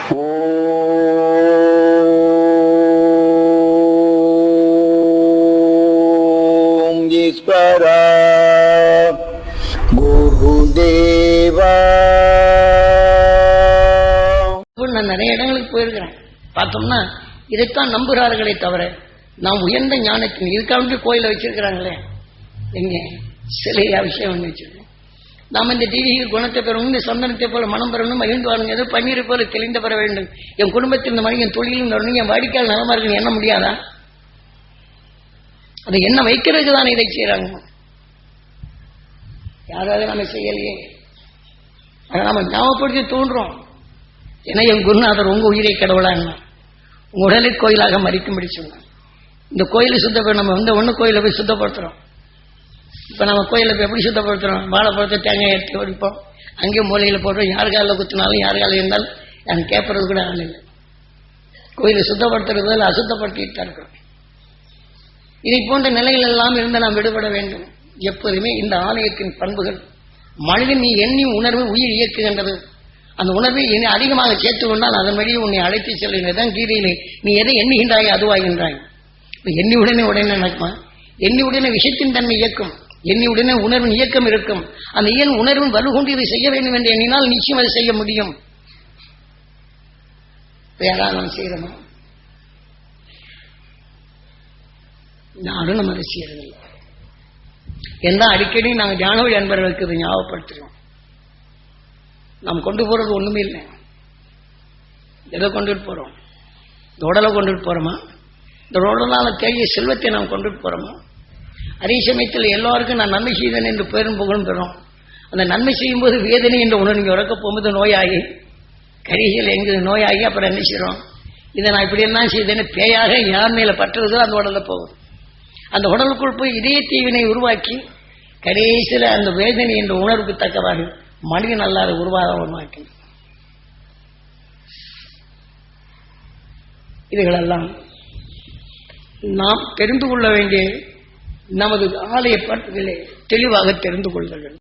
ஓம் ஈஸ்வரா குருதேவா. நான் நிறைய இடங்களுக்கு போயிருக்கிறேன். பார்த்தோம்னா இதைத்தான் நம்புகிறார்களே தவிர நாம் உயர்ந்த ஞானத்தின் இதுக்காக கோயில வச்சிருக்கிறாங்களே, எங்க சிலையா விஷயம் ஒன்று வச்சிருக்கோம். நாம் இந்த தெய்வீக குணத்தை பெறணும், இந்த சந்தனத்தை போல மனம் பெறணும், மகிழ்ந்து வாழணும், ஏதோ பன்னீரை போல தெளிந்து பெற வேண்டும், என் குடும்பத்தில் இந்த மாதிரி என் தொழிலும் வரணும், என் வாடிக்கையால் நலமா இருக்குன்னு என்ன முடியாதா? அதை என்ன வைக்கிறதுக்கு தான் இதை செய்யறாங்க. யாராவது நம்ம செய்யலையே, அதை நம்ம ஞாபகப்படுத்தி தோன்றோம். ஏன்னா என் குருநாதர் உங்க உயிரை கடவுளா என்ன, உங்க உடலை கோயிலாக மறிக்கும்படி சொன்னாங்க. இந்த கோயிலை சுத்தப்பட நம்ம வந்து ஒன்று கோயிலை போய் சுத்தப்படுத்துறோம். இப்போ நம்ம கோயிலை போய் எப்படி சுத்தப்படுத்துறோம்? வாழைப்பழத்தை தேங்காய் எடுத்து ஒடிப்போம், அங்கேயும் மூலையில் போடுறோம். யார் காலில் குத்தினாலும் யார் காலில் இருந்தாலும் எனக்கு கேட்பறது கூட ஆள் இல்லை. கோயிலை சுத்தப்படுத்துறது அசுத்தப்படுத்திட்டு தான் இருக்கிறோம். இதை போன்ற நிலைகள் எல்லாம் இருந்து நாம் விடுபட வேண்டும். எப்போதுமே இந்த ஆலயத்தின் பண்புகள் மனிதன் நீ எண்ணி உணர்வு உயிர் இயக்குகின்றது. அந்த உணர்வை அதிகமாக சேர்த்து கொண்டால் அதன் வழியை உன்னை அழைத்து செல்லுதான் கீதையிலே நீ எதை எண்ணுகின்றாய் அதுவாகின்றாய். எண்ணி உடனே நடக்குமா? எண்ணி உடனே விஷயத்தின் தன்மை இயக்கும், எண்ணி உடனே உணர்வின் இயக்கம் இருக்கும். அந்த உணர்வின் வலுகொண்டு இதை செய்ய வேண்டும் என்று எண்ணினால் நிச்சயம் அதை செய்ய முடியும். யாராவது நாம் செய்யறோமா? யாரும் நம்ம அதை செய்யறதில்லை. எந்த அடிக்கடி நாங்கள் தியானவழி அன்பர்களுக்கு இதை ஞாபகப்படுத்துறோம். நாம் கொண்டு போறது ஒண்ணுமே இல்லை. எதை கொண்டுட்டு போறோம்? இந்த உடலை கொண்டுட்டு போறோமா? இந்த உடலான தேடிய செல்வத்தை நாம் கொண்டுட்டு போறோமா? அதே சமயத்தில் எல்லாருக்கும் நான் நன்மை செய்தேன் என்று பேரும் புகழும் பெறும். அந்த நன்மை செய்யும் போது வேதனை என்ற உணர்வு நீங்க உறக்க போகும்போது நோயாகி கரிகள் எங்க நோயாகி அப்புறம் என்ன செய்யறோம்? இதை நான் இப்படி எல்லாம் செய்தேன்னு பேயாக யார் மேல பற்றுறதோ அந்த உடல்ல போகும். அந்த உடலுக்குள் போய் இதே தீவினை உருவாக்கி கடைசியில அந்த வேதனை என்ற உணர்வுக்கு தக்கவாறு மனிதன் அல்லாத உருவாக்கி இதுகளெல்லாம் நாம் தெரிந்து கொள்ள வேண்டிய நமது ஆலய பண்புகளை தெளிவாக தெரிந்து கொள்ள வேண்டும்.